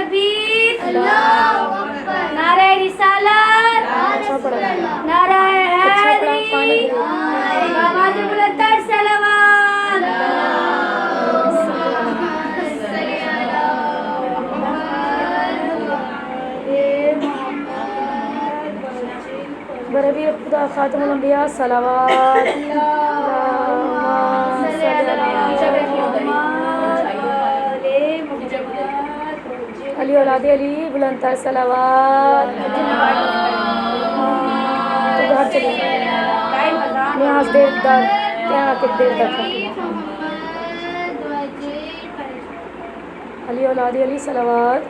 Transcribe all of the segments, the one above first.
تکبیر، نعرہ رسالت، نعرہ حیدری، آواز بلند تر صلوات۔ بربی خدا خاتم الانبیاء صلوات۔ علی اولاد علی بلند تر صلوات۔ تو گھر چلے نیاز دیر در کیا دیر تک علی اولاد علی صلوات۔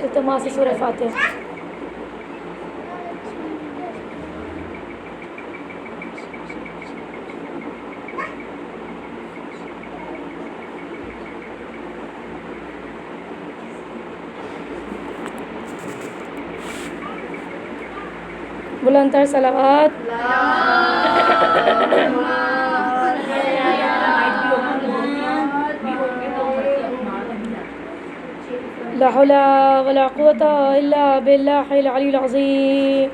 اجتماع سے سورہ فاتحہ۔ بلند تر صلوات۔ لا حول ولا قوة إلا بالله العلي العظيم.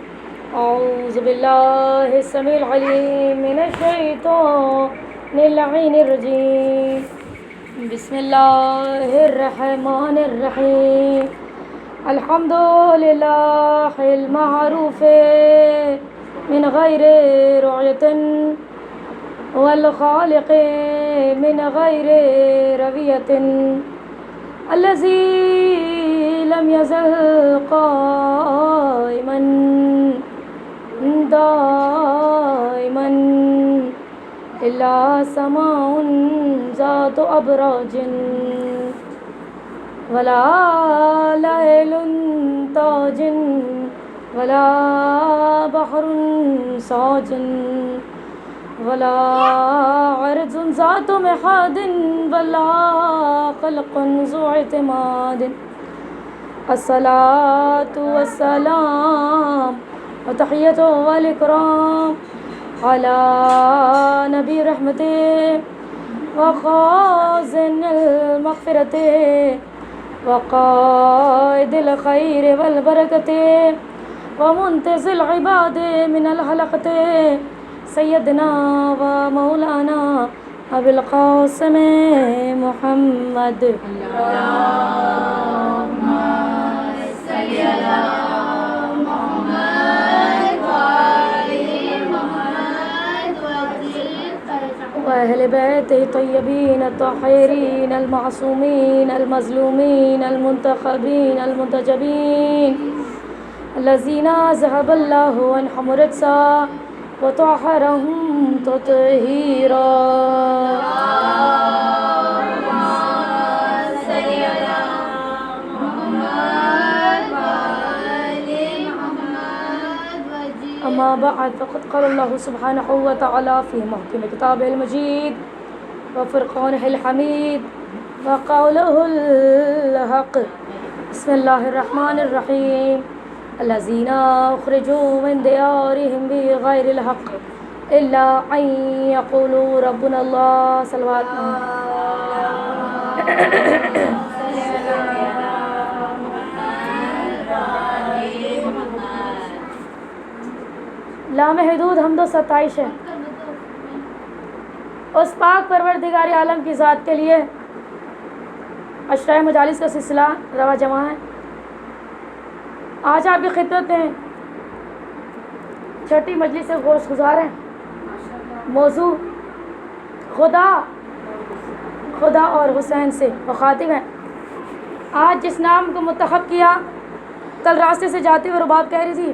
أعوذ بالله السميع العليم من الشيطان اللعين الرجيم. بسم الله الرحمن الرحيم. الحمد لله المعروف من غير رعية والخالق من غير ربية الذي لم يزل قائما دائما إلا سماء ذات أبراج ولا ليل تاج ولا بحر ساج ولا عرض ذات محاد ولا خلق ذو اعتماد. الصلاة والسلام وتحية والإكرام على نبي رحمته وخازن المغفرة وقائد الخير والبركة ومنتز العباد من الحلقة سيدنا ومولانا أبي القاسم محمد. اللهم صل على محمد وآل محمد وأهل بيته الطيبين الطاهرين المعصومين المظلومين المنتخبين المنتجبين الذين ذهب الله عنهم الرجس وطهرهم تطهيرا. أما بعد فقد قال الله سبحانه وتعالى في محكم كتابه المجيد وفرقانه الحميد وقوله الحق. بسم الله الرحمن الرحيم. الذين أخرجوا من ديارهم بغير الحق إلا أن يقولوا ربنا الله. صلوات. لامحدود حمد و ستائش ہے اس پاک پروردگار عالم کی ذات کے لیے. عشرہ مجالس کا سلسلہ رواں جمع ہے. آج آپ کی خدمت میں چھٹی مجلس سے گوشت گزار ہیں. موضوع خدا اور حسین سے مخاطب ہیں. آج جس نام کو منتخب کیا، کل راستے سے جاتے ہوئے رباب کہہ رہی تھی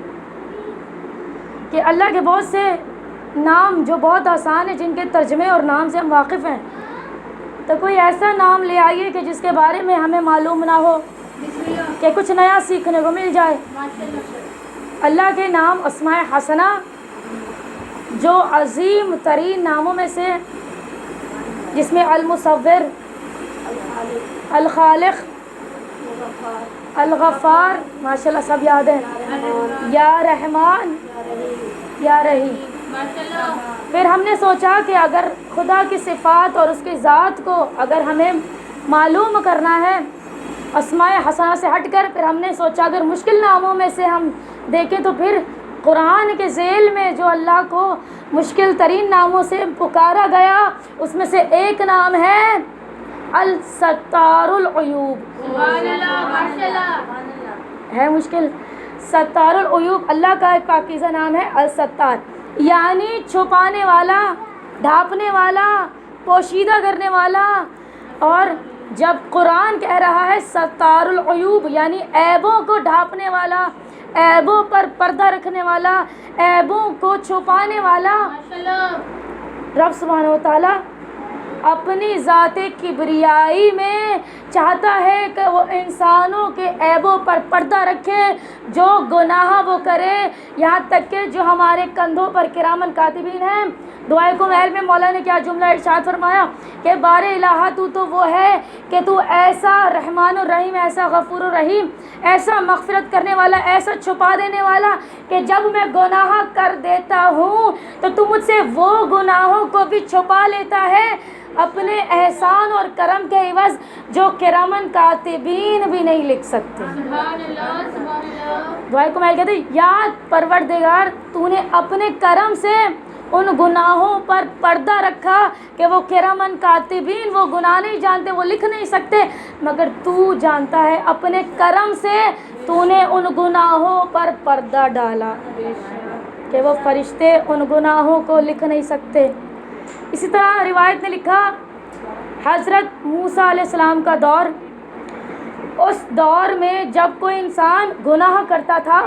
کہ اللہ کے بہت سے نام جو بہت آسان ہیں، جن کے ترجمے اور نام سے ہم واقف ہیں، تو کوئی ایسا نام لے آئیے کہ جس کے بارے میں ہمیں معلوم نہ ہو، کہ کچھ نیا سیکھنے کو مل جائے. اللہ کے نام اسماء حسنہ جو عظیم ترین ناموں میں سے، جس میں المصور، الخالق، الغفار ماشاء اللہ سب یاد ہیں، یا رحمان، یا رحیم. پھر ہم نے سوچا کہ اگر خدا کی صفات اور اس کی ذات کو اگر ہمیں معلوم کرنا ہے اسماء حسنہ سے ہٹ کر، پھر ہم نے سوچا اگر مشکل ناموں میں سے ہم دیکھیں تو پھر قرآن کے ذیل میں جو اللہ کو مشکل ترین ناموں سے پکارا گیا اس میں سے ایک نام ہے الستار العیوب۔ ہے مشکل، ستار العیوب اللہ کا ایک پاکیزہ نام ہے الستار، یعنی چھپانے والا، ڈھانپنے والا، پوشیدہ کرنے والا۔ اور جب قرآن کہہ رہا ہے ستار العیوب یعنی عیبوں کو ڈھانپنے والا، عیبوں پر پردہ رکھنے والا، عیبوں کو چھپانے والا، رب سبحانہ و تعالیٰ اپنی ذات کبریائی میں چاہتا ہے کہ وہ انسانوں کے عیبوں پر پردہ رکھے، جو گناہ وہ کرے، یہاں تک کہ جو ہمارے کندھوں پر کرامن کاتبین ہیں۔ دعائے کو محل میں مولا نے کیا جملہ ارشاد فرمایا کہ بار الہ تو وہ ہے کہ تو ایسا رحمان الرحیم، ایسا غفور الرحیم، ایسا مغفرت کرنے والا، ایسا چھپا دینے والا کہ جب میں گناہ کر دیتا ہوں تو مجھ سے وہ گناہوں کو بھی چھپا لیتا ہے اپنے احسان اور کرم کے عوض جو کرامن کاتبین بھی نہیں لکھ سکتے۔ دعائے کو محل کہتے ہیں یاد پروردگار تو نے اپنے کرم سے ان گناہوں پر پردہ رکھا کہ وہ کرامن کاتبین وہ گناہ نہیں جانتے، وہ لکھ نہیں سکتے، مگر تو جانتا ہے اپنے کرم سے تو نے ان گناہوں پر پردہ ڈالا کہ وہ فرشتے ان گناہوں کو لکھ نہیں سکتے۔ اسی طرح روایت نے لکھا حضرت موسیٰ علیہ السلام کا دور، اس دور میں جب کوئی انسان گناہ کرتا تھا،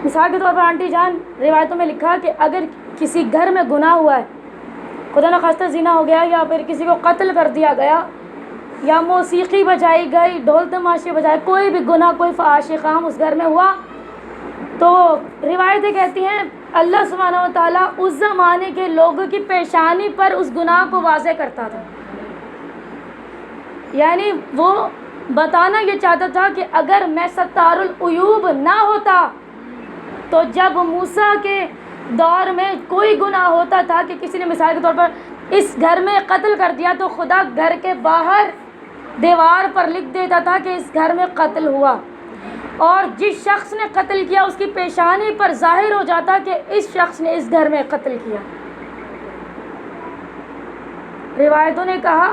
مثال کے طور پر آنٹی جان روایتوں میں لکھا کہ اگر کسی گھر میں گناہ ہوا ہے، خدا نخواستہ زنا ہو گیا یا پھر کسی کو قتل کر دیا گیا یا موسیقی بجائی گئی، ڈھول تماشے بجائے، کوئی بھی گناہ، کوئی فحاشی کام اس گھر میں ہوا، تو روایتیں کہتی ہیں اللہ سبحانہ و تعالیٰ اس زمانے کے لوگوں کی پیشانی پر اس گناہ کو واضح کرتا تھا، یعنی وہ بتانا یہ چاہتا تھا کہ اگر میں ستار العیوب نہ ہوتا تو جب موسیٰ کے دور میں کوئی گناہ ہوتا تھا کہ کسی نے مثال کے طور پر اس گھر میں قتل کر دیا تو خدا گھر کے باہر دیوار پر لکھ دیتا تھا کہ اس گھر میں قتل ہوا، اور جس شخص نے قتل کیا اس کی پیشانی پر ظاہر ہو جاتا کہ اس شخص نے اس گھر میں قتل کیا۔ روایتوں نے کہا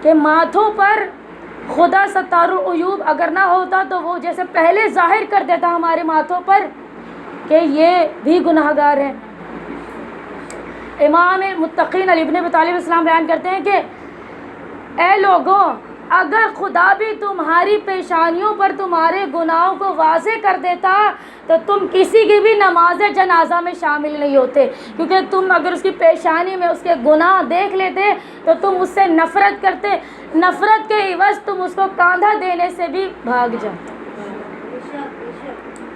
کہ ماتھوں پر خدا ستار العیوب اگر نہ ہوتا تو وہ جیسے پہلے ظاہر کر دیتا ہمارے ماتھوں پر کہ یہ بھی گناہ گار ہیں۔ امام متقین علی بن ابی طالب السلام بیان کرتے ہیں کہ اے لوگوں، اگر خدا بھی تمہاری پیشانیوں پر تمہارے گناہوں کو واضح کر دیتا تو تم کسی کی بھی نماز جنازہ میں شامل نہیں ہوتے، کیونکہ تم اگر اس کی پیشانی میں اس کے گناہ دیکھ لیتے تو تم اس سے نفرت کرتے، نفرت کے عوض تم اس کو کاندھا دینے سے بھی بھاگ جاتے۔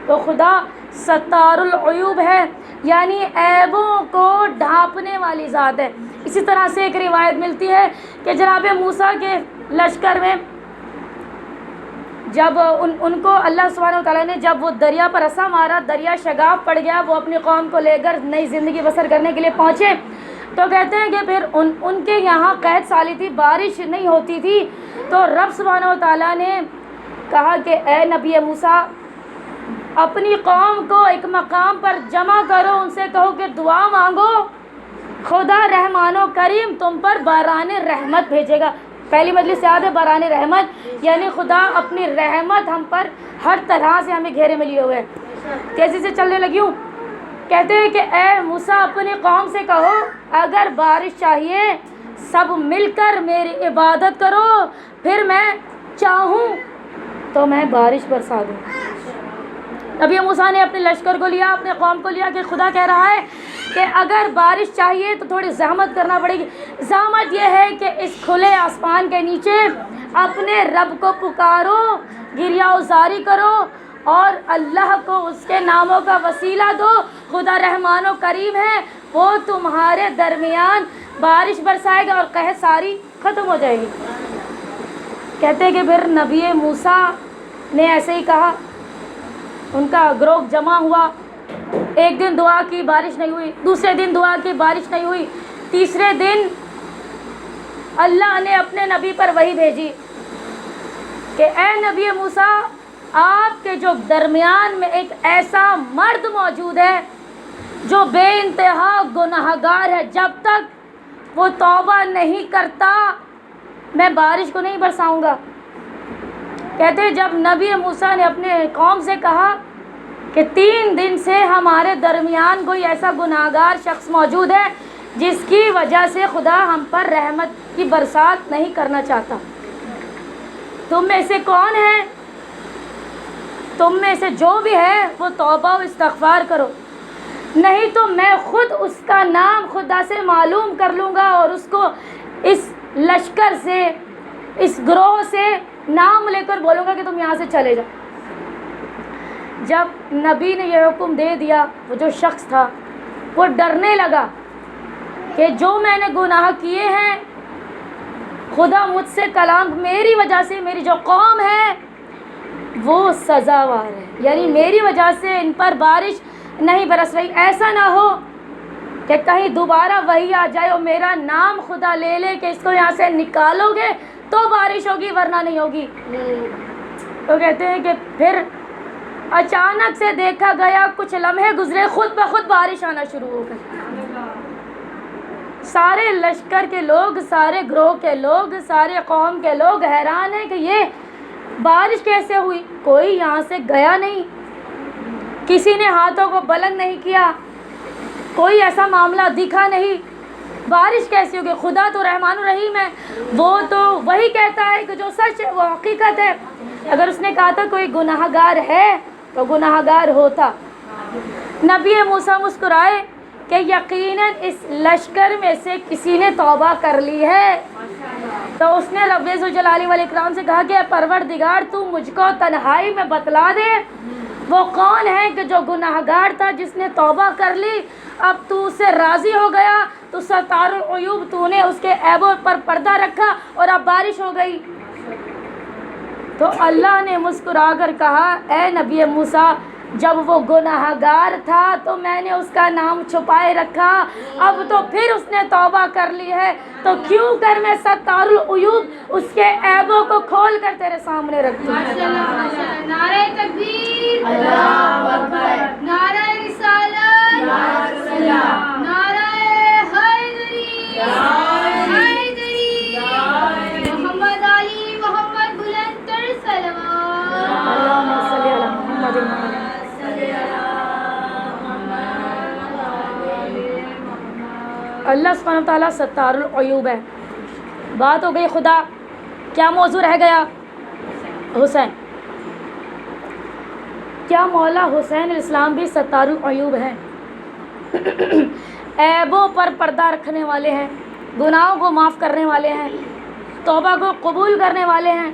تو خدا ستار العیوب ہے، یعنی عیبوں کو ڈھانپنے والی ذات ہے۔ اسی طرح سے ایک روایت ملتی ہے کہ جناب موسیٰ کے لشکر میں جب ان کو اللہ سبحانہ وتعالیٰ نے جب وہ دریا پر عصا مارا، دریا شگاف پڑ گیا، وہ اپنی قوم کو لے کر نئی زندگی بسر کرنے کے لیے پہنچے، تو کہتے ہیں کہ پھر ان کے یہاں قحط سالی تھی، بارش نہیں ہوتی تھی، تو رب سبحانہ وتعالیٰ نے کہا کہ اے نبی موسیٰ اپنی قوم کو ایک مقام پر جمع کرو، ان سے کہو کہ دعا مانگو، خدا رحمان و کریم تم پر باران رحمت بھیجے گا۔ پہلی مجلس یاد ہے باران رحمت، یعنی خدا اپنی رحمت ہم پر ہر طرح سے ہمیں گھیرے میں لیے ہوئے ہیں۔ تیزی سے چلنے لگی ہوں، کہتے ہیں کہ اے موسیٰ اپنی قوم سے کہو اگر بارش چاہیے سب مل کر میری عبادت کرو، پھر میں چاہوں تو میں بارش برسا دوں۔ نبی موسیٰ نے اپنے لشکر کو لیا، اپنے قوم کو لیا کہ خدا کہہ رہا ہے کہ اگر بارش چاہیے تو تھوڑی زحمت کرنا پڑے گی۔ زحمت یہ ہے کہ اس کھلے آسمان کے نیچے اپنے رب کو پکارو، گریہ وزاری کرو اور اللہ کو اس کے ناموں کا وسیلہ دو۔ خدا رحمان و کریم ہے، وہ تمہارے درمیان بارش برسائے گا اور قحط ساری ختم ہو جائے گی۔ کہتے ہیں کہ پھر نبی موسیٰ نے ایسے ہی کہا، ان کا گروہ جمع ہوا ایک دن دعا کی بارش نہیں ہوئی، دوسرے دن دعا کی بارش نہیں ہوئی، تیسرے دن اللہ نے اپنے نبی پر وحی بھیجی کہ اے نبی موسیٰ، آپ کے جو درمیان میں ایک ایسا مرد موجود ہے جو بے انتہا گناہگار ہے، جب تک وہ توبہ نہیں کرتا میں بارش کو نہیں برساؤں گا۔ کہتے ہیں جب نبی موسیٰ نے اپنے قوم سے کہا کہ 3 دن سے ہمارے درمیان کوئی ایسا گناہگار شخص موجود ہے جس کی وجہ سے خدا ہم پر رحمت کی برسات نہیں کرنا چاہتا، تم میں سے کون ہے؟ تم میں سے جو بھی ہے وہ توبہ و استغفار کرو، نہیں تو میں خود اس کا نام خدا سے معلوم کر لوں گا اور اس کو اس لشکر سے، اس گروہ سے نام لے کر بولوں گا کہ تم یہاں سے چلے جاؤ۔ جب نبی نے یہ حکم دے دیا، وہ جو شخص تھا وہ ڈرنے لگا کہ جو میں نے گناہ کیے ہیں خدا مجھ سے کلام، میری وجہ سے میری جو قوم ہے وہ سزاوار ہے، یعنی میری وجہ سے ان پر بارش نہیں برس رہی۔ ایسا نہ ہو کہ کہیں دوبارہ وہی آ جائے اور میرا نام خدا لے لے کہ اس کو یہاں سے نکالو گے تو بارش ہوگی ورنہ نہیں ہوگی۔ تو کہتے ہیں کہ پھر اچانک سے دیکھا گیا، کچھ لمحے گزرے، خود بخود بارش آنا شروع ہو گئی۔ سارے لشکر کے لوگ، سارے گروہ کے لوگ، سارے قوم کے لوگ حیران ہیں کہ یہ بارش کیسے ہوئی، کوئی یہاں سے گیا نہیں، کسی نے ہاتھوں کو بلند نہیں کیا، کوئی ایسا معاملہ دکھا نہیں، بارش کیسی ہوگی؟ خدا تو رحمان الرحیم ہے، وہ تو وہی کہتا ہے کہ جو سچ ہے وہ حقیقت ہے۔ اگر اس نے کہا تھا کوئی گناہ گار ہے تو گناہ گار ہوتا۔ نبی موسیٰ مسکرائے کہ یقیناً اس لشکر میں سے کسی نے توبہ کر لی ہے۔ تو اس نے رب ذوالجلال والاکرام سے کہا کہ اے پروردگار تو مجھ کو تنہائی میں بتلا دے وہ کون ہے کہ جو گناہ گار تھا جس نے توبہ کر لی، اب تو اس سے راضی ہو گیا، تو ستار العیوب تو نے اس کے عیبوں پر پردہ رکھا اور اب بارش ہو گئی۔ تو اللہ نے مسکرا کر کہا اے نبی موسیٰ، جب وہ گناہ گار تھا تو میں نے اس کا نام چھپائے رکھا، اب تو پھر اس نے توبہ کر لی ہے تو کیوں کر میں ستار العیوب اس کے عیبوں کو کھول کر تیرے سامنے رکھ دوں۔ نعرہ تکبیر، اللہ اکبر، نعرہ رسالت، نعرہ حیدری، حیدری، محمد علی، محمد بلند تر صلوات، اللہم صلی علی محمد وعلی اللہ سبحانہ و تعالیٰ ستار العیوب ہے۔ بات ہو گئی خدا، کیا موضوع رہ گیا؟ حسین۔ کیا مولا حسین علیہ السلام بھی ستار العیوب ہیں؟ عیبوں پر پردہ رکھنے والے ہیں، گناہوں کو معاف کرنے والے ہیں، توبہ کو قبول کرنے والے ہیں،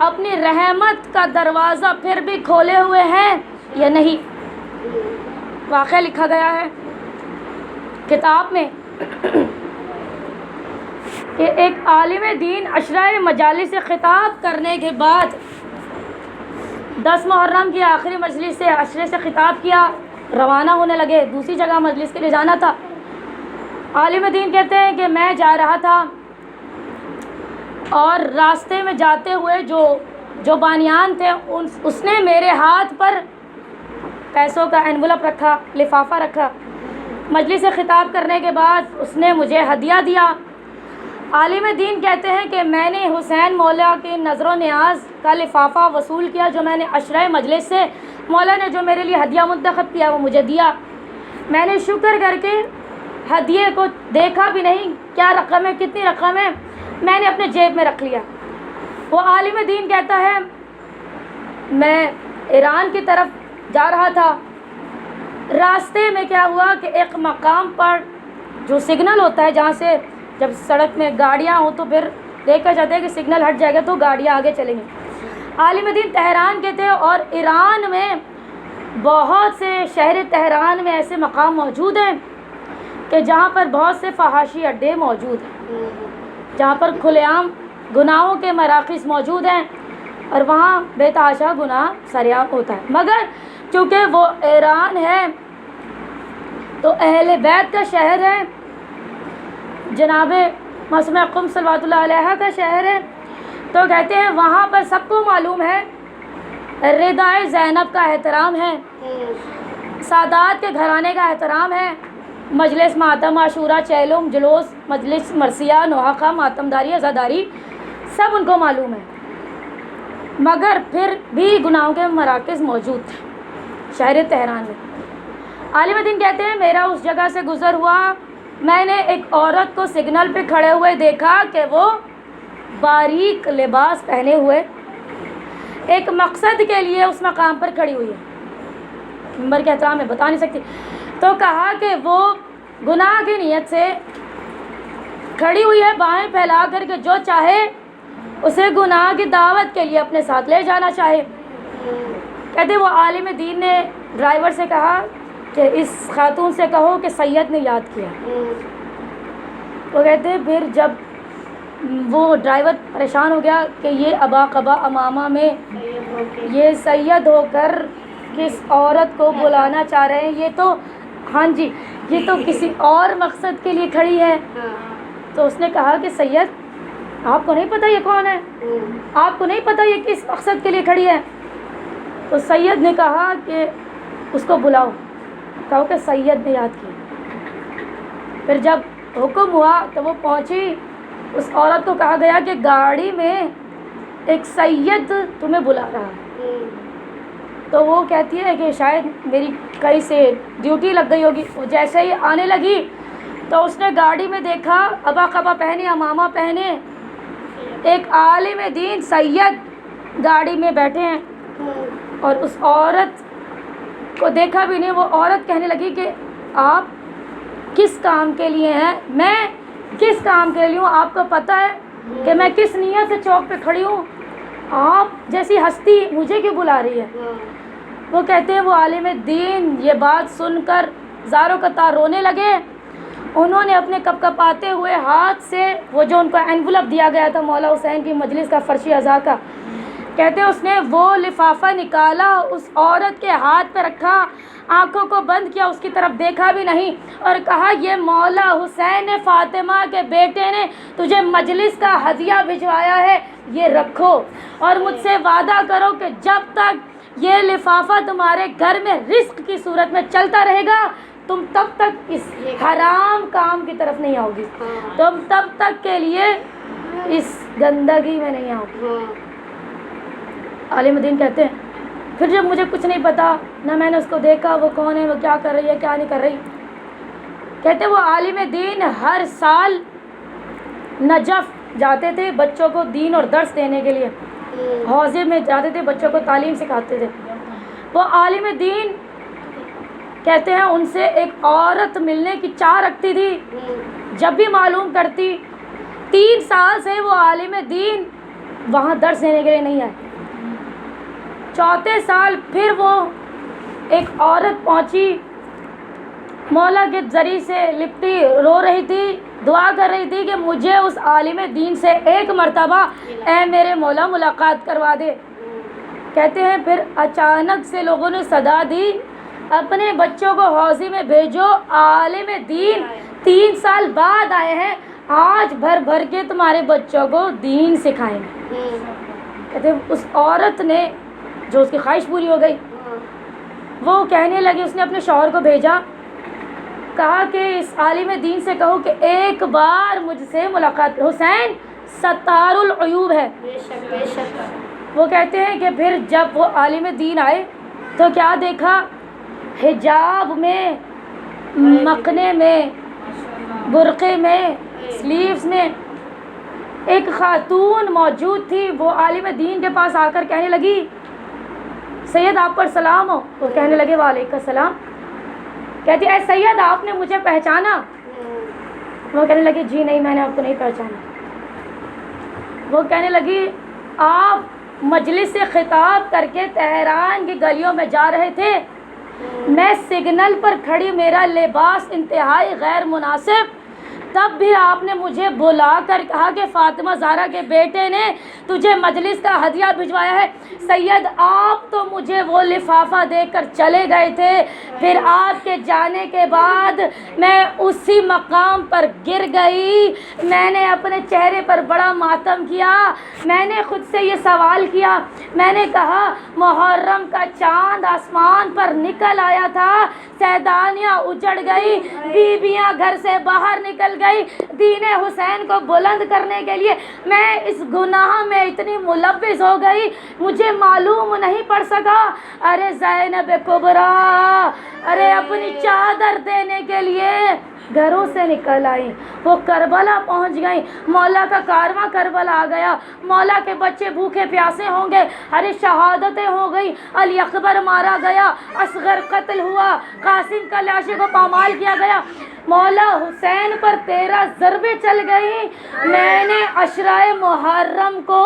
اپنی رحمت کا دروازہ پھر بھی کھولے ہوئے ہیں یا نہیں؟ واقعہ لکھا گیا ہے کتاب میں کہ ایک عالم دین عشرۂ مجالس سے خطاب کرنے کے بعد 10 محرم کی آخری مجلس سے عشرے سے خطاب کیا، روانہ ہونے لگے، دوسری جگہ مجلس کے لیے جانا تھا۔ عالم دین کہتے ہیں کہ میں جا رہا تھا اور راستے میں جاتے ہوئے جو بانیان تھے اس نے میرے ہاتھ پر پیسوں کا انویلپ رکھا، لفافہ رکھا۔ مجلس سے خطاب کرنے کے بعد اس نے مجھے ہدیہ دیا۔ عالم دین کہتے ہیں کہ میں نے حسین مولا کی نظر و نیاز کا لفافہ وصول کیا جو میں نے عشرۂ مجلس سے، مولا نے جو میرے لیے ہدیہ منتخب کیا وہ مجھے دیا۔ میں نے شکر کر کے ہدیے کو دیکھا بھی نہیں، کیا رقم ہے، کتنی رقم ہے، میں نے اپنے جیب میں رکھ لیا۔ وہ عالم دین کہتا ہے میں ایران کی طرف جا رہا تھا، راستے میں کیا ہوا کہ ایک مقام پر جو سگنل ہوتا ہے جہاں سے جب سڑک میں گاڑیاں ہوں تو پھر دیکھا جاتا ہے کہ سگنل ہٹ جائے گا تو گاڑیاں آگے چلیں گی۔ عالم دین تہران کے تھے اور ایران میں بہت سے شہر تہران میں ایسے مقام موجود ہیں کہ جہاں پر بہت سے فحاشی اڈے موجود ہیں، جہاں پر کھلے عام گناہوں کے مراکز موجود ہیں اور وہاں بے تحاشا گناہ سریعام ہوتا ہے۔ مگر چونکہ وہ ایران ہے تو اہل بیت کا شہر ہے، جناب معصومہ قم صلوات اللہ علیہ کا شہر ہے، تو کہتے ہیں وہاں پر سب کو معلوم ہے ردائے زینب کا احترام ہے، سادات کے گھرانے کا احترام ہے، مجلس ماتم عاشورہ چہلم جلوس مجلس مرثیہ نوحہ ماتم داری عزاداری سب ان کو معلوم ہے، مگر پھر بھی گناہوں کے مراکز موجود تھے شہر تہران میں۔ عالم دین کہتے ہیں میرا اس جگہ سے گزر ہوا، میں نے ایک عورت کو سگنل پہ کھڑے ہوئے دیکھا کہ وہ باریک لباس پہنے ہوئے ایک مقصد کے لیے اس مقام پر کھڑی ہوئی ہے، ممبر کے احترام میں بتا نہیں سکتی، تو کہا کہ وہ گناہ کی نیت سے کھڑی ہوئی ہے باہیں پھیلا کر کے جو چاہے اسے گناہ کی دعوت کے لیے اپنے ساتھ لے جانا چاہے۔ کہتے وہ عالم دین نے ڈرائیور سے کہا کہ اس خاتون سے کہو کہ سید نے یاد کیا۔ وہ کہتے پھر جب وہ ڈرائیور پریشان ہو گیا کہ یہ ابا قبا امامہ میں یہ سید ہو کر کس عورت کو بلانا چاہ رہے ہیں، یہ تو ہاں جی یہ تو کسی اور مقصد کے لیے کھڑی ہے۔ تو اس نے کہا کہ سید آپ کو نہیں پتہ یہ کون ہے، آپ کو نہیں پتہ یہ کس مقصد کے لیے کھڑی ہے؟ تو سید نے کہا کہ اس کو بلاؤ، کہو کہ سید نے یاد کی۔ پھر جب حکم ہوا تو وہ پہنچی، اس عورت کو کہا گیا کہ گاڑی میں ایک سید تمہیں بلا رہا ہے۔ تو وہ کہتی ہے کہ شاید میری کہیں سے ڈیوٹی لگ گئی ہوگی۔ وہ جیسے ہی آنے لگی تو اس نے گاڑی میں دیکھا ابا قبا پہنے امامہ پہنے ایک عالم دین سید گاڑی میں بیٹھے ہیں، اور اس عورت کو دیکھا بھی نہیں۔ وہ عورت کہنے لگی کہ آپ کس کام کے لیے ہیں؟ میں کس کام کے لیے ہوں؟ آپ کو پتہ ہے کہ میں کس نیت سے چوک پہ کھڑی ہوں؟ آپ جیسی ہستی مجھے کیوں بلا رہی ہے؟ وہ کہتے ہیں وہ عالم دین یہ بات سن کر زاروں قطار رونے لگے۔ انہوں نے اپنے کپ کپاتے ہوئے ہاتھ سے وہ جو ان کو انویلپ دیا گیا تھا مولا حسین کی مجلس کا فرشی اعضاء کا، کہتے ہیں اس نے وہ لفافہ نکالا، اس عورت کے ہاتھ پہ رکھا، آنکھوں کو بند کیا، اس کی طرف دیکھا بھی نہیں، اور کہا یہ مولا حسین فاطمہ کے بیٹے نے تجھے مجلس کا ہدیہ بھجوایا ہے، یہ رکھو، اور مجھ سے وعدہ کرو کہ جب تک یہ لفافہ تمہارے گھر میں رزق کی صورت میں چلتا رہے گا تم تب تک اس حرام کام کی طرف نہیں آؤ گی، تم تب تک کے لیے اس گندگی میں نہیں آؤ گی۔ عالم دین کہتے ہیں پھر جب مجھے کچھ نہیں پتا، نہ میں نے اس کو دیکھا وہ کون ہے، وہ کیا کر رہی ہے کیا نہیں کر رہی، کہتے وہ عالم دین ہر سال نجف جاتے تھے بچوں کو دین اور درس دینے کے لیے، حوضے میں جاتے تھے بچوں کو تعلیم سکھاتے تھے۔ وہ عالم دین کہتے ہیں ان سے ایک عورت ملنے کی چاہ رکھتی تھی، جب بھی معلوم کرتی 3 سال سے وہ عالم دین وہاں درس دینے کے لیے نہیں آئے۔ 4تھے سال پھر وہ ایک عورت پہنچی، مولا کے ذریعے سے لپٹی رو رہی تھی، دعا کر رہی تھی کہ مجھے اس عالم دین سے ایک مرتبہ اے میرے مولا ملاقات کروا دے۔ کہتے ہیں پھر اچانک سے لوگوں نے صدا دی اپنے بچوں کو حوضی میں بھیجو، عالم دین 3 سال بعد آئے ہیں، آج بھر بھر کے تمہارے بچوں کو دین سکھائیں گے۔ کہتے ہیں اس عورت نے جو اس کی خواہش پوری ہو گئی، وہ کہنے لگی، اس نے اپنے شوہر کو بھیجا، کہا کہ اس عالم دین سے کہو کہ ایک بار مجھ سے ملاقات، حسین ستار العیوب ہے۔ وہ کہتے ہیں کہ پھر جب وہ عالم دین آئے تو کیا دیکھا، حجاب میں، مقنے میں، برقعے میں، سلیوز میں ایک خاتون موجود تھی۔ وہ عالم دین کے پاس آ کر کہنے لگی سید آپ پر سلام ہو۔ وہ کہنے لگے وعلیکم السلام۔ کہتی اے سید آپ نے مجھے پہچانا؟ وہ کہنے لگی جی نہیں میں نے آپ کو نہیں پہچانا۔ وہ کہنے لگی آپ مجلس سے خطاب کر کے تہران کی گلیوں میں جا رہے تھے، میں سگنل پر کھڑی، میرا لباس انتہائی غیر مناسب، تب بھی آپ نے مجھے بلا کر کہا کہ فاطمہ زہرا کے بیٹے نے تجھے مجلس کا ہدیہ بھجوایا ہے۔ سید آپ تو مجھے وہ لفافہ دے کر چلے گئے تھے، پھر آپ کے جانے کے بعد میں اسی مقام پر گر گئی، میں نے اپنے چہرے پر بڑا ماتم کیا، میں نے خود سے یہ سوال کیا، میں نے کہا محرم کا چاند آسمان پر نکل آیا تھا، سیدانیاں اجڑ گئی، بیویاں گھر سے باہر نکل گئی دین حسین کو بلند کرنے کے لیے، میں اس گناہ میں اتنی ملوث ہو گئی مجھے معلوم نہیں پڑ سکا۔ ارے زینب کبریٰ، ارے اپنی چادر دینے کے لیے گھروں سے نکل آئی، وہ کربلا پہنچ گئی، مولا کا کارواں کربلا آ گیا، مولا کے بچے بھوکے پیاسے ہوں گے، ارے شہادتیں ہو گئی، علی اکبر مارا گیا، اصغر قتل ہوا، قاسم کا لاشے کو پامال کیا گیا، مولا حسین پر 13 ضربیں چل گئی، میں نے عشرۂ محرم کو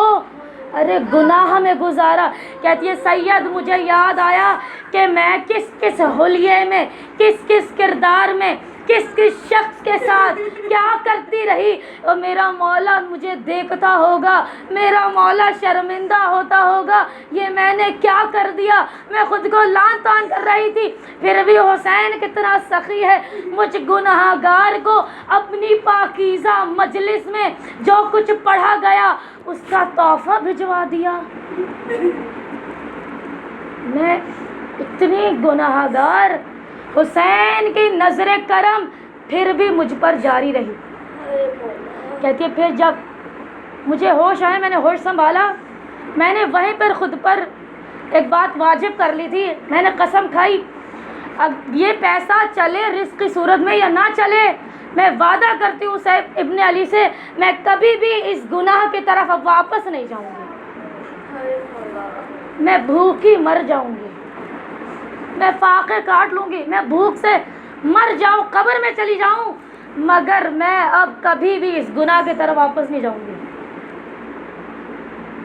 ارے گناہ میں گزارا۔ کہتی ہے سید مجھے یاد آیا کہ میں کس کس حلیے میں، کس کس کردار میں، کس کس شخص کے ساتھ کیا کرتی رہی، اور میرا مولا مجھے دیکھتا ہوگا، میرا مولا شرمندہ ہوتا ہوگا، یہ میں نے کیا کر دیا، میں خود کو لان تان کر رہی تھی، پھر بھی حسین کتنا سخی ہے، مجھ گناہ گار کو اپنی پاکیزہ مجلس میں جو کچھ پڑھا گیا اس کا تحفہ بھجوا دیا۔ میں اتنی گناہ گار، حسین کی نظر کرم پھر بھی مجھ پر جاری رہی۔ کہتی ہے پھر جب مجھے ہوش آئے، میں نے ہوش سنبھالا، میں نے وہیں پر خود پر ایک بات واجب کر لی تھی، میں نے قسم کھائی اب یہ پیسہ چلے رزق کی صورت میں یا نہ چلے، میں وعدہ کرتی ہوں سیف ابن علی سے میں کبھی بھی اس گناہ کی طرف اب واپس نہیں جاؤں گی، میں بھوکی مر جاؤں گی، میں فاقے کاٹ لوں گی، میں بھوک سے مر جاؤں، قبر میں چلی جاؤں، مگر میں اب کبھی بھی اس گناہ کی طرف واپس نہیں جاؤں گی۔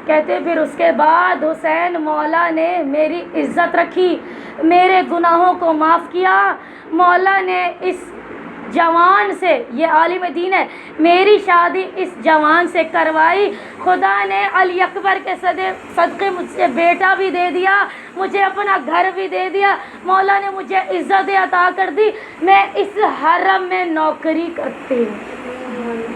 کہتے پھر اس کے بعد حسین مولا نے میری عزت رکھی، میرے گناہوں کو معاف کیا، مولا نے اس جوان سے، یہ عالم دین ہے، میری شادی اس جوان سے کروائی، خدا نے علی اکبر کے صدقے مجھ سے بیٹا بھی دے دیا، مجھے اپنا گھر بھی دے دیا، مولا نے مجھے عزت عطا کر دی، میں اس حرم میں نوکری کرتی ہوں،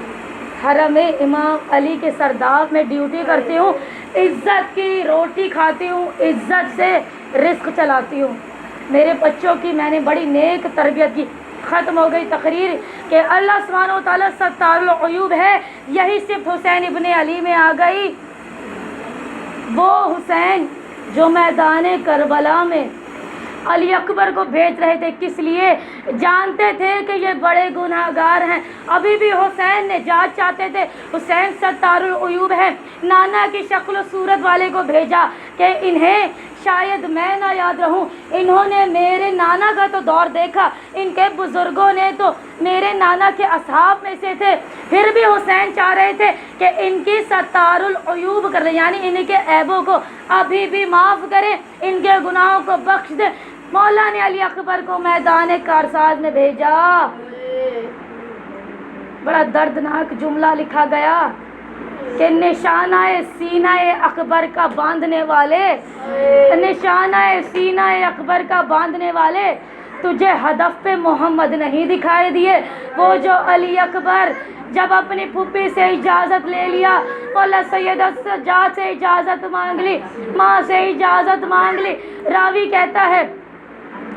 حرم امام علی کے سرداب میں ڈیوٹی کرتی ہوں، عزت کی روٹی کھاتی ہوں، عزت سے رزق چلاتی ہوں، میرے بچوں کی میں نے بڑی نیک تربیت کی۔ ختم ہو گئی تقریر کہ اللہ سبحانہ و تعالیٰ ستار العیوب ہے، یہی صرف حسین ابن علی میں آ گئی، وہ حسین جو میدان کربلا میں علی اکبر کو بھیج رہے تھے، کس لیے؟ جانتے تھے کہ یہ بڑے گناہ گار ہیں، ابھی بھی حسین نجات چاہتے تھے، حسین ستار العیوب ہے، نانا کی شکل و صورت والے کو بھیجا کہ انہیں شاید میں نہ یاد رہوں، انہوں نے میرے نانا کا تو دور دیکھا، ان کے بزرگوں نے تو میرے نانا کے اصحاب میں سے تھے، پھر بھی حسین چاہ رہے تھے کہ ان کی ستار العیوب کر دیں، یعنی ان کے عیبوں کو ابھی بھی معاف کریں، ان کے گناہوں کو بخش دیں۔ مولا نے علی اکبر کو میدان کارساز میں بھیجا، بڑا دردناک جملہ لکھا گیا کہ نشانہ سینہ اکبر کا باندھنے والے، نشانہ سینہ اکبر کا باندھنے والے، تجھے ہدف پہ محمد نہیں دکھائی دیے، وہ جو علی اکبر جب اپنی پھوپھی سے اجازت لے لیا، مولا سیدہ سجاد سے اجازت مانگ لی، ماں سے اجازت مانگ لی، راوی کہتا ہے،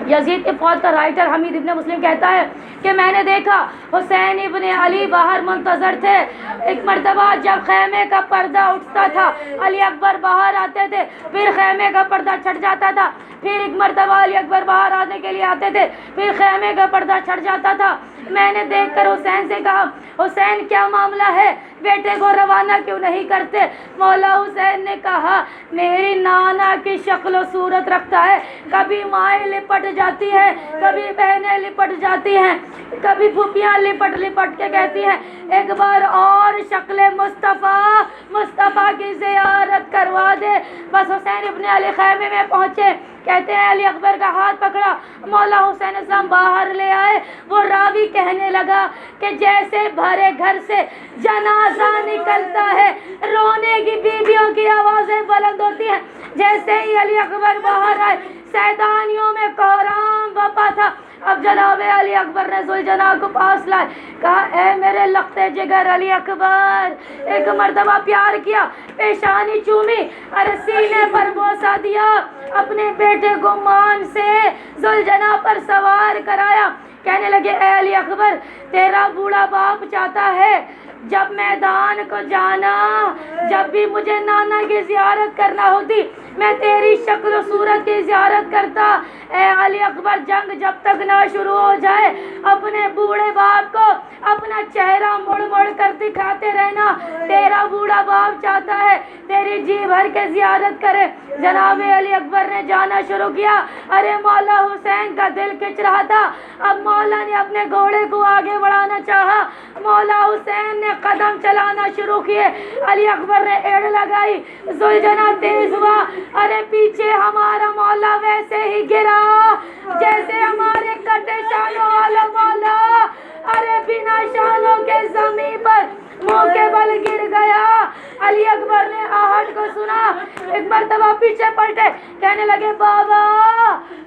یزید کے فوج کا رائٹر حمید ابن مسلم کہتا ہے کہ میں نے دیکھا حسین ابن علی باہر منتظر تھے، ایک مرتبہ جب خیمے کا پردہ اٹھتا تھا علی اکبر باہر آتے تھے، پھر خیمے کا پردہ چھٹ جاتا تھا، پھر ایک مرتبہ علی اکبر باہر آنے کے لیے آتے تھے، پھر خیمے کا پردہ چھٹ جاتا تھا۔ میں نے دیکھ کر حسین سے کہا حسین کیا معاملہ ہے، بیٹے کو روانہ کیوں نہیں کرتے؟ مولا حسین نے کہا میری نانا کی شکل و صورت رکھتا ہے، کبھی مائیں لپٹ جاتی ہیں، کبھی بہنیں لپٹ جاتی ہیں، کبھی پھوپھیاں لپٹ لپٹ کے کہتی ہیں ایک بار اور شکل مصطفیٰ کی زیارت کروا دے۔ بس حسین ابن علی خیمے میں پہنچے، کہتے ہیں علی اکبر کا ہاتھ پکڑا، مولا حسین السلام باہر لے آئے، وہ راوی کہنے لگا کہ جیسے بھرے گھر سے جنازہ نکلتا ہے، رونے کی بیویوں کی آوازیں بلند ہوتی ہیں، جیسے ہی علی اکبر باہر آئے سیدانیوں میں کوہرام بپا تھا۔ اب جناب علی اکبر نے ذوالجناح کو پاس لائے، کہا اے میرے لختے جگر علی اکبر، ایک مرتبہ پیار کیا، پیشانی چومی، ارے سینے پر بوسہ دیا، اپنے بیٹے کو مان سے ذوالجناح پر سوار کرایا۔ کہنے لگے اے علی اکبر، تیرا بوڑھا باپ چاہتا ہے جب میدان کو جانا، جب بھی مجھے نانا کی زیارت کرنا ہوتی میں تیری شکل و صورت کی زیارت کرتا۔ اے علی اکبر، جنگ جب تک نہ شروع ہو جائے اپنے بوڑھے باپ کو اپنا چہرہ مڑ مڑ کر دکھاتے رہنا، تیرا بوڑھا باپ چاہتا ہے تیری جی بھر کے زیارت کرے۔ جناب علی اکبر نے جانا شروع کیا، ارے مولا حسین کا دل کھچ رہا تھا، اب مولا نے اپنے گھوڑے کو آگے بڑھانا چاہا، مولا حسین نے قدم چلانا شروع کیے، علی اکبر نے ایڑ لگائی، ذوالجناح تیز ہوا، ارے پیچھے ہمارا مولا ویسے ہی گرا جیسے ہمارے کٹے شانوں والا مولا، ارے بنا شانوں کے زمین پر منہ کے بل گر گیا۔ علی اکبر نے آہٹ کو سنا، ایک مرتبہ پیچھے پلٹے، کہنے لگے بابا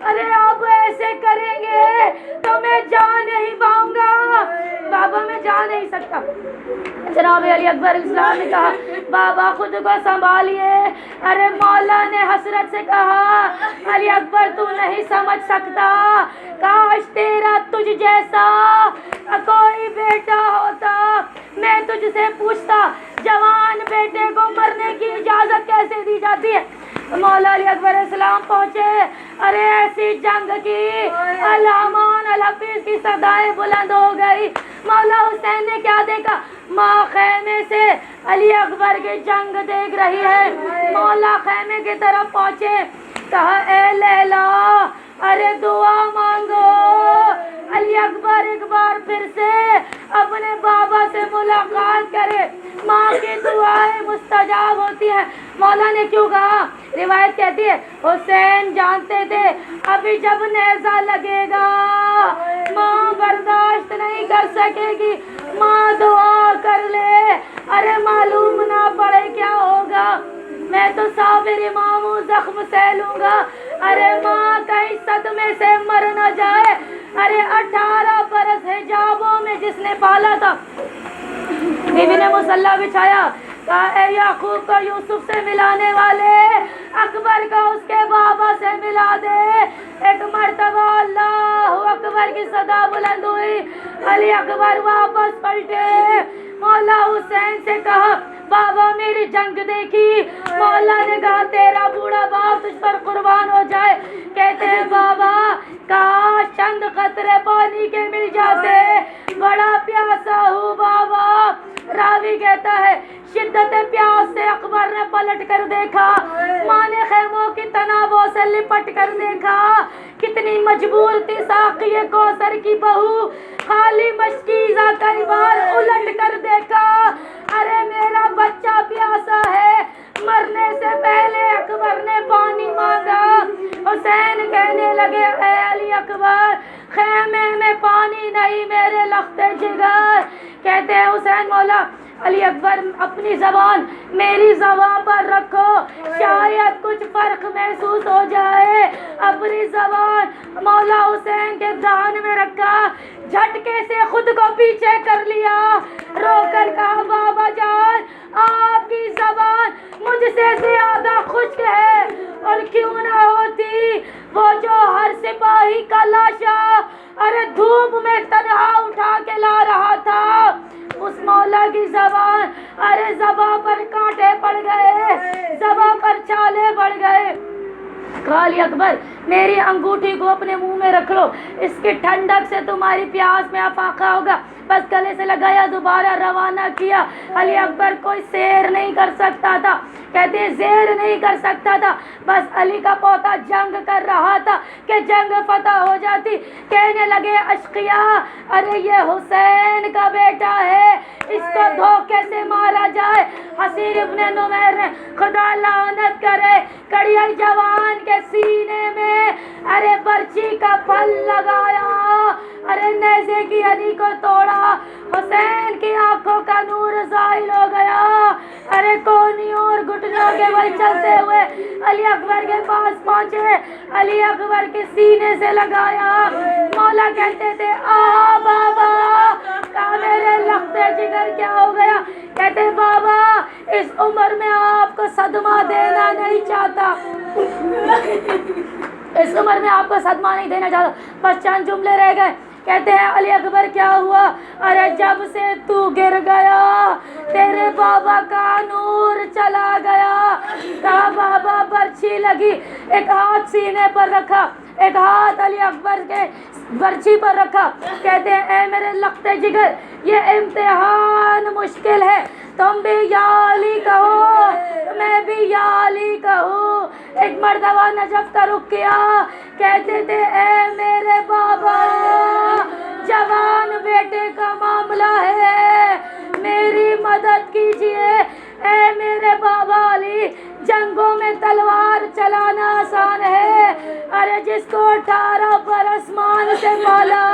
ارے آپ ایسے کریں گے تو میں جا نہیں پاؤں گا، بابا میں جا نہیں سکتا۔ جناب علی اکبر اسلام نے کہا بابا خود کو سنبھالیے۔ ارے مولا نے حسرت سے کہا علی اکبر تو نہیں سمجھ سکتا، کاش تیرا تجھ جیسا کوئی بیٹا ہوتا، میں تجھ سے پوچھتا جوان بیٹے کو مرنے کی اجازت کیسے دی جاتی ہے۔ مولا علی اکبر السلام پہنچے، ارے ایسی جنگ کی الامان الحفیظ کی صدائیں بلند ہو گئی۔ مولا حسین نے کیا دیکھا، ماں خیمے سے علی اکبر کی جنگ دیکھ رہی ہے۔ مولا خیمے کی طرف پہنچے، کہا اے لیلا ارے دعا مانگو۔ علی اکبر ایک بار پھر سے اپنے بابا سے ملاقات کرے، ماں کی دعائیں مستجاب ہوتی ہیں۔ مولا نے کیوں کہا، روایت کہتی ہے حسین جانتے تھے ابھی جب نیزہ لگے گا ماں برداشت نہیں کر سکے گی، ماں دعا کر لے، ارے معلوم نہ پڑے کیا ہوگا، میں تو صابر امام ہوں، زخم سہ لوں گا، ارے ماں کہیں صدمے سے مر نہ جائے۔ ارے 18 برس حجابوں میں جس نے پالا تھا، بیوی نے مصلی بچھایا، کہا اے یعقوب کو یوسف سے ملانے والے، اکبر کو اس کے بابا سے ملا دے۔ ایک مرتبہ اللہ اکبر کی صدا بلند ہوئی، علی اکبر واپس پلٹے، مولا حسین سے کہا بابا میری جنگ دیکھی۔ مولا نے کہا تیرا بوڑھا باپ تجھ پر قربان ہو جائے۔ کہتے ہیں بابا کاش چند قطرے پانی کے مل جاتے، بڑا پیاسا ہوں بابا۔ راوی کہتا ہے شدت پیاس سے اکبر نے پلٹ کر دیکھا، ماں نے خیموں کی تنابوں سے لپٹ کر دیکھا، کتنی مجبور تھی ساقی کوثر کی بہو، خالی مشکیزہ کئی بار الٹ کر دیکھا، ارے میرا بچہ پیاسا ہے۔ مرنے سے پہلے اکبر نے پانی مانگا۔ حسین کہنے لگے اے علی اکبر خیمے میں پانی نہیں میرے لختے جگر۔ کہتے ہیں حسین مولا علی اکبر اپنی زبان میری زبان پر رکھو، شاید کچھ فرق محسوس ہو جائے۔ اپنی زبان مولا حسین کے دہن میں رکھا، جھٹکے سے خود کو پیچھے کر لیا، رو کر کہا بابا جان آپ کی زبان مجھ سے زیادہ خشک ہے، اور کیوں نہ ہوتی وہ جو ہر سپاہی کا لاشا ارے دھوپ میں تنہا اٹھا کے لا رہا تھا، اس مولا کی زبان ارے زبان پر کانٹے پڑ گئے، زبان پر چھالے پڑ گئے۔ علی اکبر میری انگوٹھی کو اپنے منہ میں رکھ لو، اس کی ٹھنڈک سے تمہاری پیاس میں افاقہ ہوگا۔ بس گلے سے لگایا، دوبارہ روانہ کیا۔ علی اکبر کوئی سیر نہیں کر سکتا تھا، کہتے ہیں زیر نہیں کر سکتا تھا، بس علی کا پوتا جنگ کر رہا تھا کہ جنگ فتح ہو جاتی۔ کہنے لگے اشقیا ارے یہ حسین کا بیٹا ہے، اس کو دھوکے سے مارا جائے۔ حسیر ابن نمیر نے خدا لعنت کرے کڑیل جوان کے سینے میں ارے برچی کا پھل لگایا، ارے نیزے کی علی کو توڑا، حسین کی آنکھوں کا نور زائل ہو گیا، ارے کونیوں اور گھٹنوں کے بل چلتے ہوئے علی اکبر کے پاس پہنچے، علی اکبر کے سینے سے لگایا۔ مولا کہتے تھے آہا بابا، کہا میرے لختے جگر کیا ہو گیا؟ کہتے بابا اس عمر میں آپ کو صدمہ دینا نہیں چاہتا، اس عمر میں آپ کو صدمہ نہیں دینا چاہتا، بس چند جملے رہ گئے۔ کہتے ہیں علی اکبر کیا ہوا؟ ارے جب سے تو گر گیا تیرے بابا کا نور چلا گیا۔ کہا بابا برچھی لگی، ایک ہاتھ سینے پر رکھا، ایک ہاتھ علی اکبر کے برچھی پر رکھا۔ کہتے ہیں اے میرے لختے جگر، یہ امتحان مشکل ہے، تم بھی یا علی کہو میں بھی یا علی کہوں۔ ایک مرتبہ نجف کا رخ کیا، کہتے تھے اے میرے بابا جوان بیٹے کا معاملہ ہے، میری مدد کیجئے۔ اے میرے بابا علی، جنگوں میں تلوار چلانا آسان ہے، ارے جس کو 18 برس مان سے مالا،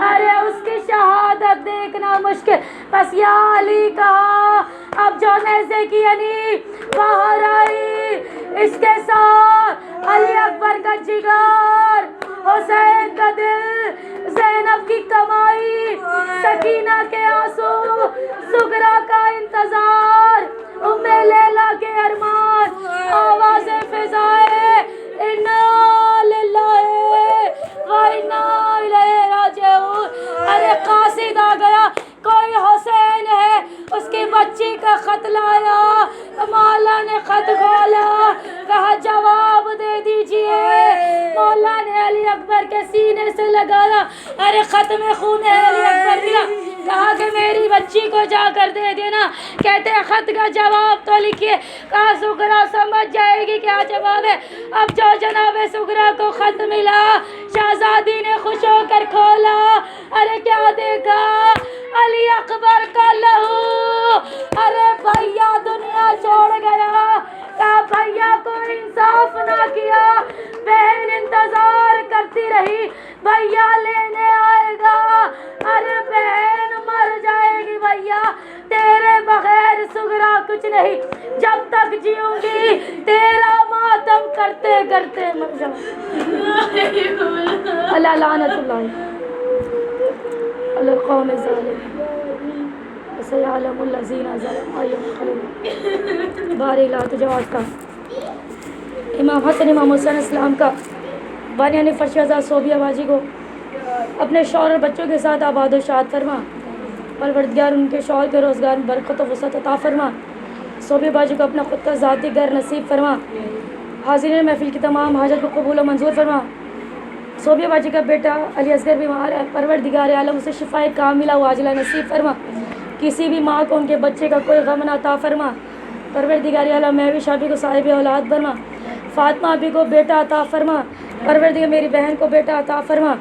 ارے اس کی شہادت دیکھنا مشکل۔ بس یا علی کہا، اب جو نیزے کی علی باہر آئی، اس کے ساتھ علی اکبر کا جگر، حسین کا دل، زینب کی کمائی، سکینہ کے آنسو، زغرا کا انتظار، ام لیلا کے ارمان، آواز فضائے انا للہ و انا الیہ راجعون۔ ارے قاصد آ گیا، کوئی حسین ہے، اس کی بچی کا خط لایا۔ مولا نے خط کھولا، کہا جواب دے دیجئے۔ مولا نے علی اکبر کے سینے سے لگایا، ارے خط میں خون ہے علی اکبر کا۔ کہا کہ میری بچی کو جا کر دے دینا۔ کہتے ہیں خط کا جواب تو لکھیے۔ کہا زغرا سمجھ جائے گی کیا جواب ہے۔ اب جو جناب زغرا کو خط ملا، شہزادی نے خوش ہو کر کھولا، ارے کیا دیکھا؟ علی اکبر کا لہو، ارے بھیا دنیا چھوڑ گیا۔ کہا بھیا کو انصاف نہ کیا، بہن انتظار کرتی رہی، بھیا لینے آئے گا، ارے بہن مر جائے گی بھیا، تیرے بغیر زغرا کچھ نہیں، جب تک جیوں گی تیرا ماتم کرتے کرتے مر جاؤں۔ اللہ لعنت اللہ علی القوم الظالمین، سیعلم الذین ظلموا أَيَّ منقلب۔ بارے لا تجاوز کا امام حسن امام حسین السلام کا بانیان فرش رضا صوبیہ باجی کو اپنے شوہر اور بچوں کے ساتھ آباد و شاد فرما، پروردگار ان کے شوہر کے روزگار میں برکت و وسعت عطا فرما، صوبیہ باجی کو اپنا خود کا ذاتی گھر نصیب فرما، حاضرین محفل کی تمام حاجت کو قبول و منظور فرما۔ صوبیہ باجی کا بیٹا علی اصغر بیمار ہے، پروردگار عالم اسے شفائے کاملہ و عاجلہ نصیب فرما، کسی بھی ماں کو ان کے بچے کا کوئی غم نہ عطا فرما، پروردگار عالم مہوش آبی کو صاحب اولاد فرما، فاطمہ آبی کو بیٹا عطا فرما، پروردگار میری بہن کو بیٹا عطا فرما،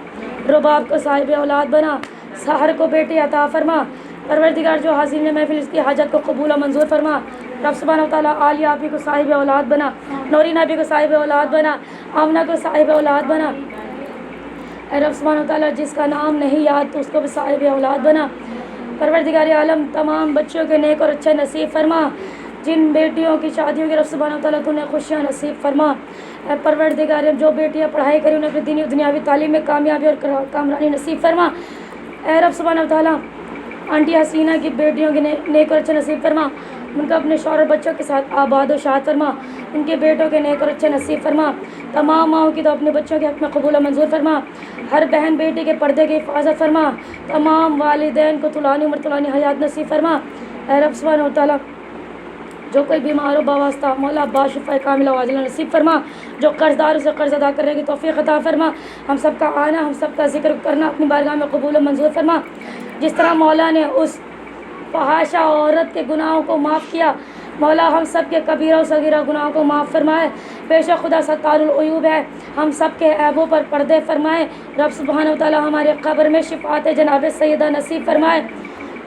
رباب کو صاحب اولاد بنا، سحر کو بیٹے عطا فرما، پروردگار جو حاضرین محفل اس کی حاجت کو قبول و منظور فرما، رب سبحانہ و تعالیٰ عالیہ آبی کو صاحب اولاد بنا، نورین آبی کو صاحب اولاد بنا، آمنہ کو صاحب اولاد بنا، اے رب سبحانہ و تعالیٰ جس کا نام نہیں یاد تو اس کو بھی صاحب اولاد بنا، پروردگار عالم تمام بچوں کے نیک اور اچھے نصیب فرما، جن بیٹیوں کی شادیوں کی رب سبحانہ و تعالیٰ تو انہیں خوشیاں نصیب فرما، اے پروردگار جو بیٹیاں پڑھائی کریں انہیں اپنی دینی و دنیاوی تعلیم میں کامیابی اور کامرانی نصیب فرما، اے رب سبحانہ و تعالیٰ آنٹی حسینہ کی بیٹیوں کے نیک اور اچھے نصیب فرما، ان کا اپنے شوہر اور بچوں کے ساتھ آباد و شاد فرما، ان کے بیٹوں کے نیک اور اچھے نصیب فرما، تمام ماؤں کی تو اپنے بچوں کے حق میں قبول و منظور فرما، ہر بہن بیٹی کے پردے کی حفاظت فرما، تمام والدین کو طولانی عمر طولانی حیات نصیب فرما، اے رب سبحانہ و تعالیٰ جو کوئی بیمار ہو باواسطہ مولا باشفا کاملہ و عاجلہ نصیب فرما، جو قرض دار اسے قرض ادا کرنے کی توفیق عطا فرما، ہم سب کا آنا ہم سب کا ذکر کرنا اپنی بارگاہ میں قبول و منظور فرما، جس طرح مولا نے اس فحاشہ عورت کے گناہوں کو معاف کیا، مولا ہم سب کے کبیرہ و صغیرہ گناہوں کو معاف فرمائے، بے شک خدا ستار العیوب ہے، ہم سب کے عیبوں پر پردے فرمائے، رب سبحانہ و تعالیٰ ہمارے قبر میں شفاعت جناب سیدہ نصیب فرمائے،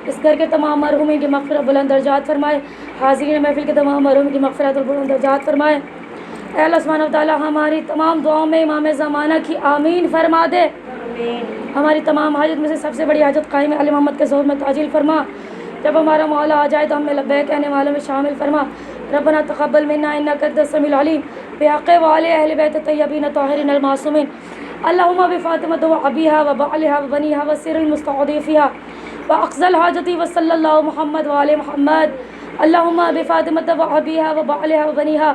اس گھر کے تمام مرحومین کی مغفرت بلند درجات فرمائے، حاضرین محفل کے تمام مرحومین کی مغفرت اور بلند درجات فرمائے۔ اے اللہ سبحانہ و تعالیٰ ہماری تمام دعاؤں میں امام زمانہ کی آمین فرما دے۔ ہماری تمام حاجت میں سے سب سے بڑی حاجت قائم علی محمد کے ظہور میں تعجیل فرما۔ جب ہمارا مولا آ جائے تو ہمیں لبیک کہنے والوں میں شامل فرما۔ ربنا تقبل منا انک انت السمیع العلیم بحق وآل اہل بیت الطیبین الطاہرین المعصومین اللہم بفاطمۃ وابیہا وبعلہا وبنیہا وسر المستضعفیہا واقضى الحاجۃ وصلی اللہ محمد وآل محمد اللہم بفاطمۃ وابیہا وبعلہا وبنیہا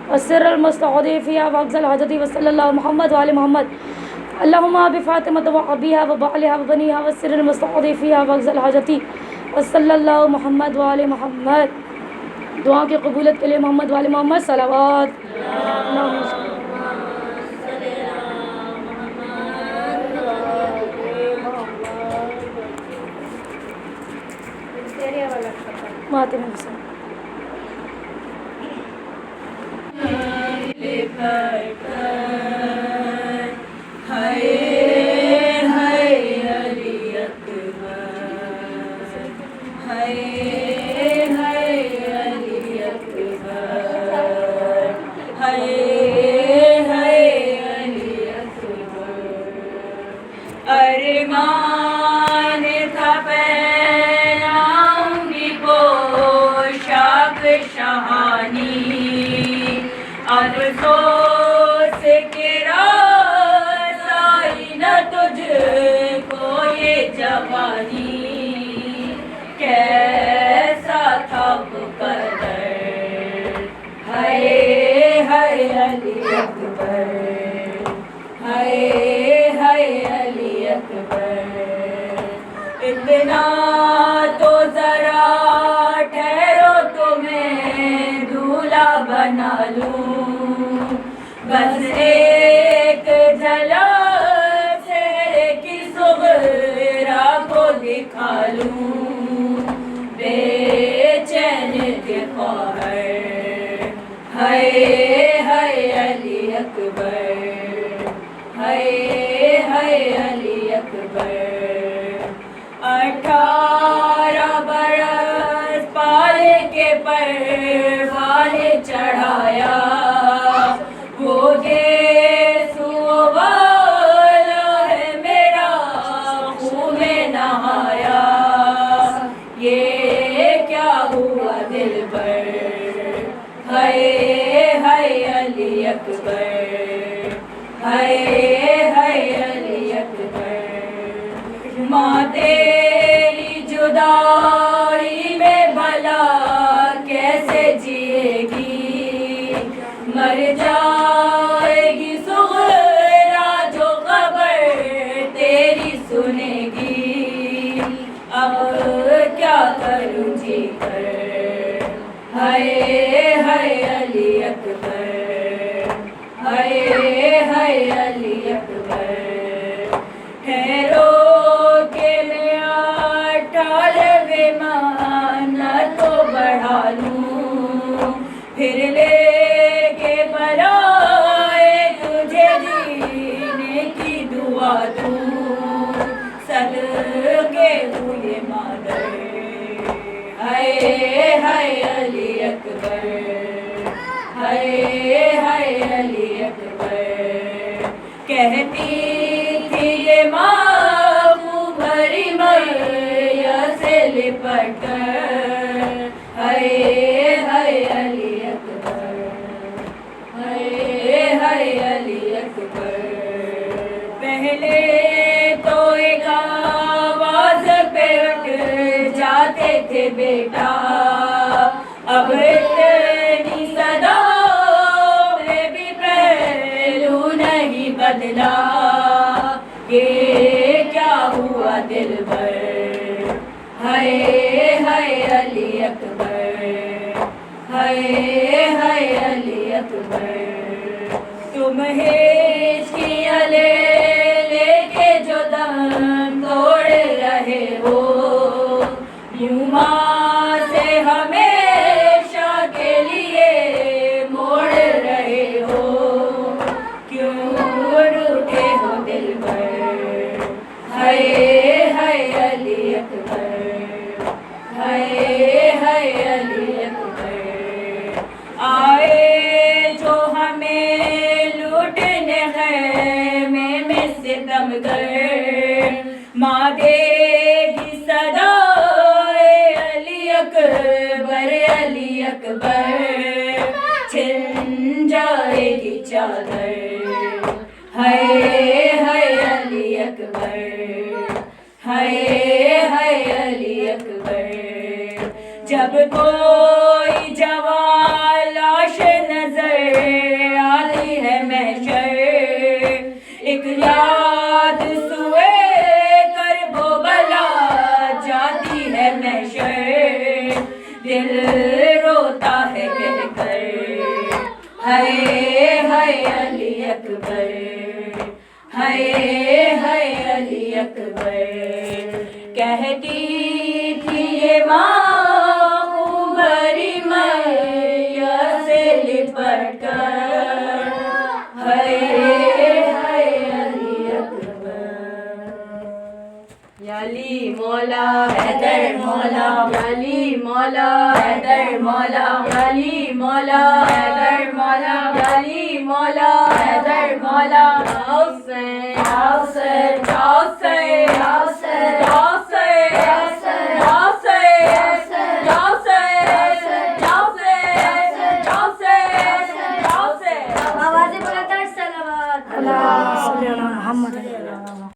وسر المستضعفیہا واقضى الحاجۃ وصلی اللہ محمد وآل محمد اللہم بفاطمۃ وابیہا وبعلہا وبنیہا وسر المستضعفیہا واقضى الحاجۃ وصلی اللہ محمد وآل محمد۔ دعاؤں کی قبولیت کے لیے محمد وآل محمد صلوات۔ ماتم حسین ارمان تھا پہناؤں گی پوشاک شہانی، افسوس کہ رسائی نہ تجھ کو یہ جوانی، کیسا تھا وہ قدر ہائے ہائے علی اکبر، ہائے ہائے علی اکبر، اتنا تو ذرا ٹھہرو تو میں دولہا بنا لوں، بس ایک جھلک چہرے کی صغرا کو دکھا لوں، بے چین کے خواہر ہائے ہائے علی اکبر، ہائے ہائے علی اکبر، 18 برس پالے کے پروالے چڑھایا، وہ گیسو والا ہے میرا خون میں نہایا، یہ کیا ہوا دل پر ہائے ہائے علی اکبر، ہائے ہائے علی اکبر، ماں تیری جدائی میں بھلا کیسے جیے گی، مر جائے گی صغرا جو خبر تیری سنے گی، اب کیا کروں جی کر ہائے ہائے علی اکبر، ہائے ہائے علی اکبر، ٹھہرو کہ میں 98 ماہ تو بڑھا لوں، پھر لے کے بلائے تجھے جینے کی دعا دوں، صدقے ہوئے مادر ہائے ہائے علی اکبر، ہائے ہائے علی اکبر، کہتی تھی یہ ماں منہ بھری مریا سے لپٹ کر، ہائے ہائے علی اکبر، ہائے ہائے علی اکبر، پہلے تو ایک آواز پہ اٹھ جاتے تھے بیٹا، اب اتنی صدا میں بھی پہلو نہیں بدلا، یہ کیا ہوا دل بر ہائے ہائے علی اکبر، ہائے ہائے علی اکبر، تم ہچکیاں لے لے کے جو دم توڑ رہے ہو، یوں ماں سے ہمیشہ کے لیے موڑ رہے ہو، کیوں روٹھے ہو دل پر ہائے ہائے علی اکبر، ہے علی اکبر، آئے جو ہمیں لوٹنے خیمے میں ستمگر، ماں دے گی صدا علی اکبر علی اکبر، چھن جائے گی چادر، ہے علی اکبر، ہے علی اکبر، جب کوئی جوان لاش نظر آتی ہے محشر، ایک یاد سوئے کرب و بلا جاتی ہے محشر، دل روتا ہے کہہ کر ہے علی اکبر، ہے علی اکبر، کہتی تھی یہ ماں عمری میاں سے لپٹ کر، ہے علی اکبر، یا علی مولا حیدر مولا، یا علی مولا حیدر مولا، یا علی مولا حیدر مولا، یا علی مولا حیدر مولا، یا حسین یا حسین یا حسین یا حسین یا حسین یا حسین یا حسین یا حسین یا حسین، آوازیں بلند کر، صلوات اللہ صلی علی محمد۔